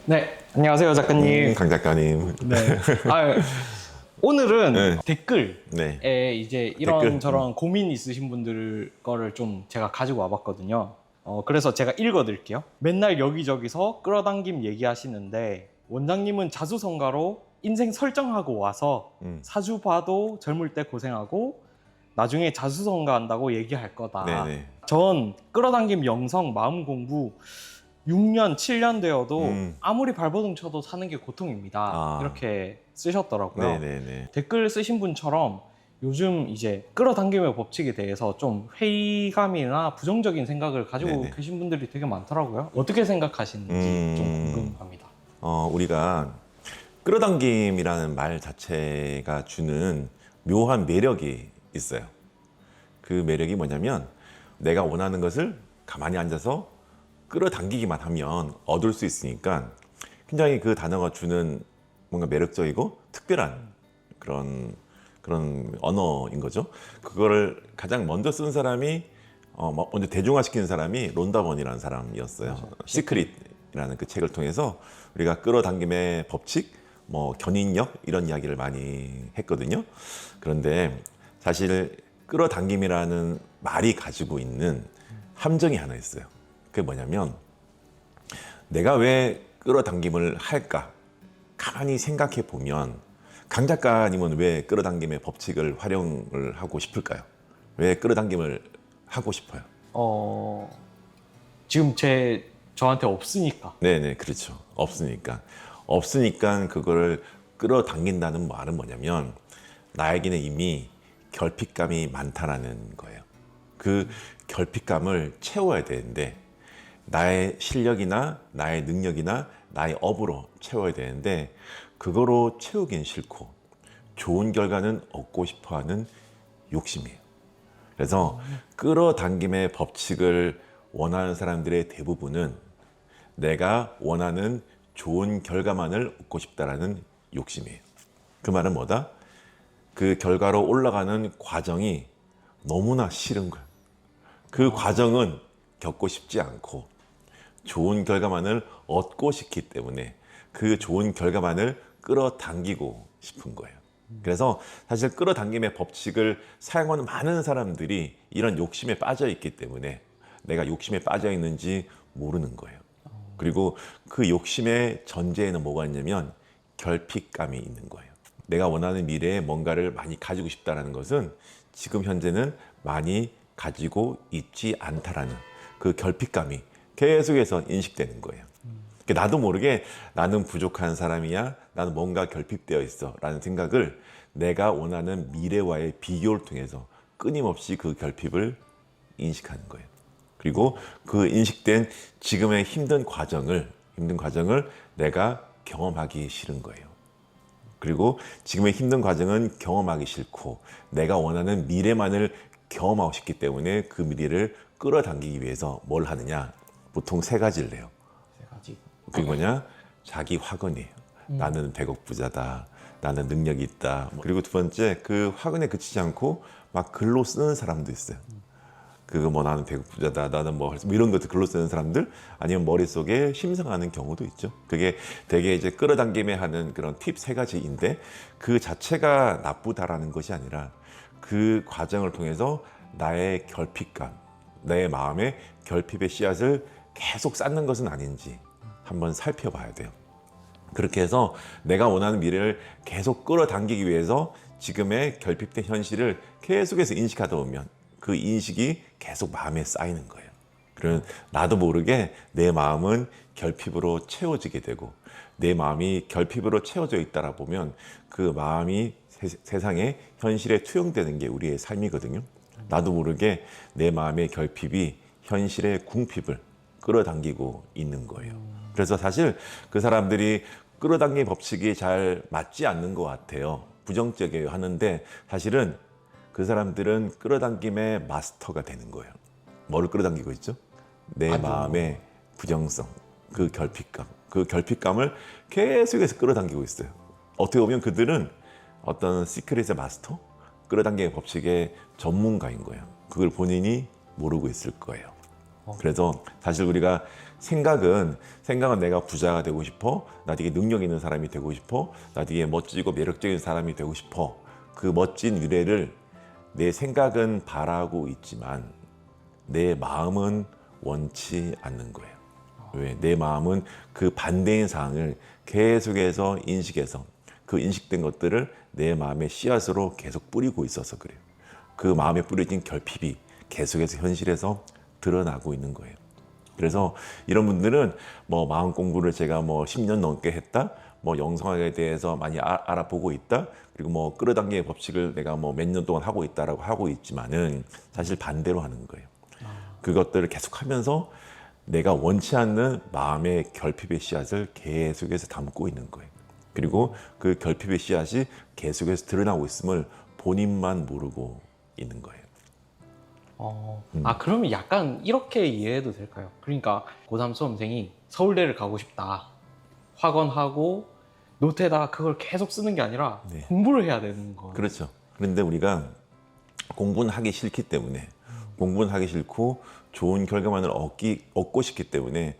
네, 안녕하세요 작가님. 강 작가님. 네. 오늘은 네. 댓글에 네. 이제 댓글? 이런저런 고민 있으신 분들 거를 좀 제가 가지고 와봤거든요. 그래서 제가 읽어드릴게요. 맨날 여기저기서 끌어당김 얘기하시는데 원장님은 자수성가로 인생 설정하고 와서 사주 봐도 젊을 때 고생하고 나중에 자수성가 한다고 얘기할 거다. 네네. 전 끌어당김 영성 마음 공부 6년, 7년 되어도 아무리 발버둥 쳐도 사는 게 고통입니다. 이렇게 쓰셨더라고요. 네네네. 댓글 쓰신 분처럼 요즘 이제 끌어당김의 법칙에 대해서 좀 회의감이나 부정적인 생각을 가지고 네네. 계신 분들이 되게 많더라고요. 어떻게 생각하시는지 좀 궁금합니다. 우리가 끌어당김이라는 말 자체가 주는 묘한 매력이 있어요. 그 매력이 뭐냐면 내가 원하는 것을 가만히 앉아서 끌어당기기만 하면 얻을 수 있으니까 굉장히 그 단어가 주는 뭔가 매력적이고 특별한 그런 언어인 거죠. 그거를 가장 먼저 쓴 사람이 먼저 대중화시킨 사람이 론다번이라는 사람이었어요. 시크릿이라는 그 책을 통해서 우리가 끌어당김의 법칙, 뭐 견인력 이런 이야기를 많이 했거든요. 그런데 사실 끌어당김이라는 말이 가지고 있는 함정이 하나 있어요. 그게 뭐냐면 내가 왜 끌어당김을 할까? 가만히 생각해 보면 강 작가님은 왜 끌어당김의 법칙을 활용을 하고 싶을까요? 왜 끌어당김을 하고 싶어요? 지금 저한테 없으니까. 네네, 그렇죠. 없으니까 그거를 끌어당긴다는 말은 뭐냐면 나에게는 이미 결핍감이 많다라는 거예요. 그 결핍감을 채워야 되는데 나의 실력이나 나의 능력이나 나의 업으로 채워야 되는데 그거로 채우긴 싫고 좋은 결과는 얻고 싶어하는 욕심이에요. 그래서 끌어당김의 법칙을 원하는 사람들의 대부분은 내가 원하는 좋은 결과만을 얻고 싶다라는 욕심이에요. 그 말은 뭐다? 그 결과로 올라가는 과정이 너무나 싫은 거야. 그 과정은 겪고 싶지 않고 좋은 결과만을 얻고 싶기 때문에 그 좋은 결과만을 끌어당기고 싶은 거예요. 그래서 사실 끌어당김의 법칙을 사용하는 많은 사람들이 이런 욕심에 빠져 있기 때문에 내가 욕심에 빠져 있는지 모르는 거예요. 그리고 그 욕심의 전제에는 뭐가 있냐면 결핍감이 있는 거예요. 내가 원하는 미래에 뭔가를 많이 가지고 싶다는 것은 지금 현재는 많이 가지고 있지 않다라는 그 결핍감이 계속해서 인식되는 거예요. 나도 모르게 나는 부족한 사람이야, 나는 뭔가 결핍되어 있어 라는 생각을 내가 원하는 미래와의 비교를 통해서 끊임없이 그 결핍을 인식하는 거예요. 그리고 그 인식된 지금의 힘든 과정을 내가 경험하기 싫은 거예요. 그리고 지금의 힘든 과정은 경험하기 싫고 내가 원하는 미래만을 경험하고 싶기 때문에 그 미래를 끌어당기기 위해서 뭘 하느냐? 보통 세 가지를 해요. 세 가지. 그게 뭐냐? 자기 화근이에요. 나는 100억 부자다. 나는 능력이 있다. 그리고 두 번째, 그 화근에 그치지 않고 막 글로 쓰는 사람도 있어요. 그거 뭐 나는 100억 부자다. 나는 뭐 이런 것들 글로 쓰는 사람들 아니면 머릿속에 심상하는 경우도 있죠. 그게 되게 이제 끌어당김에 하는 그런 팁 세 가지인데 그 자체가 나쁘다라는 것이 아니라 그 과정을 통해서 나의 결핍감, 내 마음의 결핍의 씨앗을 계속 쌓는 것은 아닌지 한번 살펴봐야 돼요. 그렇게 해서 내가 원하는 미래를 계속 끌어당기기 위해서 지금의 결핍된 현실을 계속해서 인식하다 보면 그 인식이 계속 마음에 쌓이는 거예요. 그러면 나도 모르게 내 마음은 결핍으로 채워지게 되고 내 마음이 결핍으로 채워져 있다라 보면 그 마음이 세상의 현실에 투영되는 게 우리의 삶이거든요. 나도 모르게 내 마음의 결핍이 현실의 궁핍을 끌어당기고 있는 거예요. 그래서 사실 그 사람들이 끌어당김 법칙이 잘 맞지 않는 것 같아요. 부정적이에요 하는데 사실은 그 사람들은 끌어당김의 마스터가 되는 거예요. 뭐를 끌어당기고 있죠? 내 마음의 부정성, 그 결핍감. 그 결핍감을 계속해서 끌어당기고 있어요. 어떻게 보면 그들은 어떤 시크릿의 마스터? 끌어당김의 법칙의 전문가인 거예요. 그걸 본인이 모르고 있을 거예요. 그래서 사실 우리가 생각은 내가 부자가 되고 싶어, 나 되게 능력 있는 사람이 되고 싶어, 나 되게 멋지고 매력적인 사람이 되고 싶어. 그 멋진 미래를 내 생각은 바라고 있지만 내 마음은 원치 않는 거예요. 왜? 내 마음은 그 반대인 상황을 계속해서 인식해서 그 인식된 것들을 내 마음의 씨앗으로 계속 뿌리고 있어서 그래요. 그 마음에 뿌려진 결핍이 계속해서 현실에서 드러나고 있는 거예요. 그래서 이런 분들은 뭐 마음 공부를 제가 뭐 10년 넘게 했다, 뭐 영성학에 대해서 많이 알아보고 있다, 그리고 뭐 끌어당기의 법칙을 내가 뭐 몇 년 동안 하고 있다라고 하고 있지만은 사실 반대로 하는 거예요. 그것들을 계속하면서 내가 원치 않는 마음의 결핍의 씨앗을 계속해서 담고 있는 거예요. 그리고 그 결핍의 씨앗이 계속해서 드러나고 있음을 본인만 모르고 있는 거예요. 그러면 약간 이렇게 이해해도 될까요? 그러니까 고3 수험생이 서울대를 가고 싶다. 학원하고 노트에다가 그걸 계속 쓰는 게 아니라 네. 공부를 해야 되는 거예요. 그렇죠. 그런데 우리가 공부는 하기 싫기 때문에, 공부는 하기 싫고 좋은 결과만을 얻고 싶기 때문에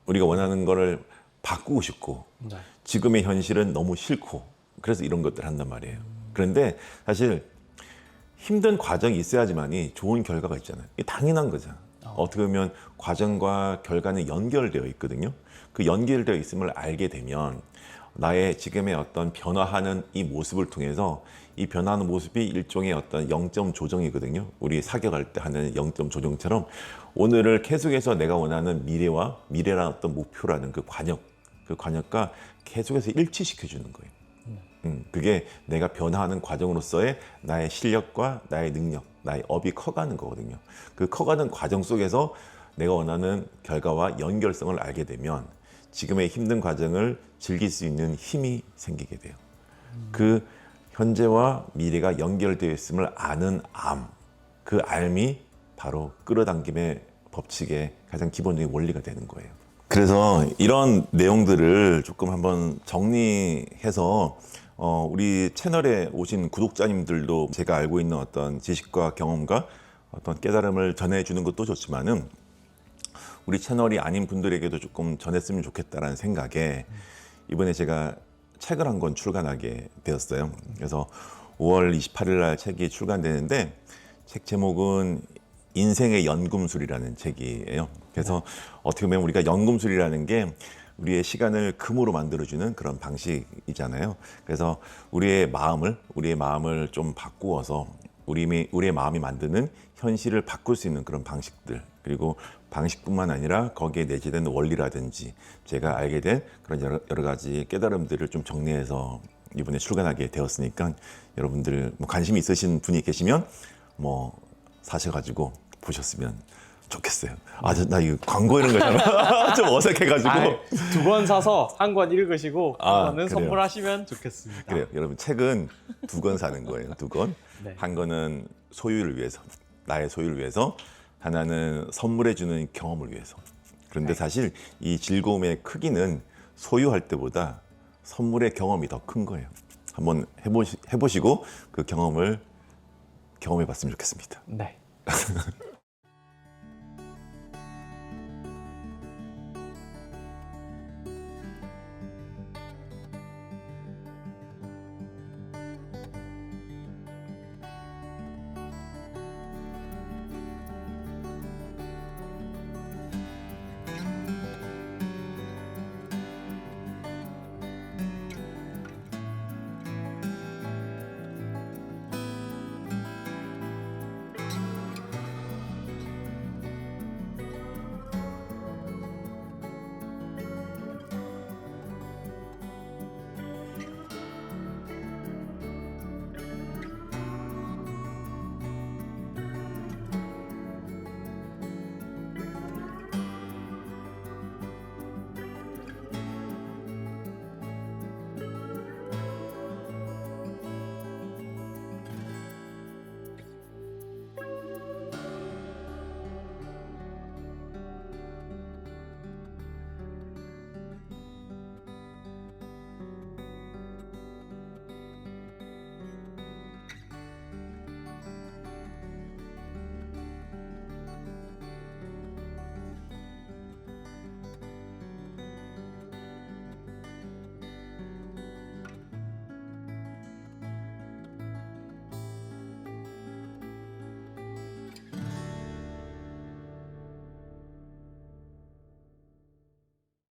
우리가 원하는 거를 바꾸고 싶고 네. 지금의 현실은 너무 싫고 그래서 이런 것들을 한단 말이에요. 그런데 사실 힘든 과정이 있어야지만이 좋은 결과가 있잖아요. 이게 당연한 거잖아. 어떻게 보면 과정과 결과는 연결되어 있거든요. 그 연결되어 있음을 알게 되면 나의 지금의 어떤 변화하는 이 모습을 통해서 이 변화하는 모습이 일종의 어떤 0점 조정이거든요. 우리 사격할 때 하는 0점 조정처럼 오늘을 계속해서 내가 원하는 미래라는 어떤 목표라는 그 관역과 계속해서 일치시켜 주는 거예요. 그게 내가 변화하는 과정으로서의 나의 실력과 나의 능력, 나의 업이 커가는 거거든요. 그 커가는 과정 속에서 내가 원하는 결과와 연결성을 알게 되면 지금의 힘든 과정을 즐길 수 있는 힘이 생기게 돼요. 그 현재와 미래가 연결되어 있음을 아는 그 알미 바로 끌어당김의 법칙의 가장 기본적인 원리가 되는 거예요. 그래서 이런 내용들을 조금 한번 정리해서 우리 채널에 오신 구독자님들도 제가 알고 있는 어떤 지식과 경험과 어떤 깨달음을 전해주는 것도 좋지만은 우리 채널이 아닌 분들에게도 조금 전했으면 좋겠다라는 생각에 이번에 제가 책을 한 권 출간하게 되었어요. 그래서 5월 28일 날 책이 출간되는데 책 제목은 인생의 연금술이라는 책이에요. 그래서 어떻게 보면 우리가 연금술이라는 게 우리의 시간을 금으로 만들어주는 그런 방식이잖아요. 그래서 우리의 마음을 좀 바꾸어서 우리의 마음이 만드는 현실을 바꿀 수 있는 그런 방식들, 그리고 방식뿐만 아니라 거기에 내재된 원리라든지 제가 알게 된 그런 여러 가지 깨달음들을 좀 정리해서 이번에 출간하게 되었으니까 여러분들 뭐 관심 있으신 분이 계시면 뭐 사셔가지고 보셨으면 좋겠어요. 나 이거 광고 이런 거잖아. 좀 어색해가지고. 2권 사서 1권 읽으시고 1권은 그래요. 선물하시면 좋겠습니다. 그래요. 여러분 책은 2권 사는 거예요. 2권. 네. 한 권은 소유를 위해서, 나의 소유를 위해서, 하나는 선물해주는 경험을 위해서. 그런데 사실 이 즐거움의 크기는 소유할 때보다 선물의 경험이 더 큰 거예요. 한번 해보시고 그 경험을 경험해봤으면 좋겠습니다. 네.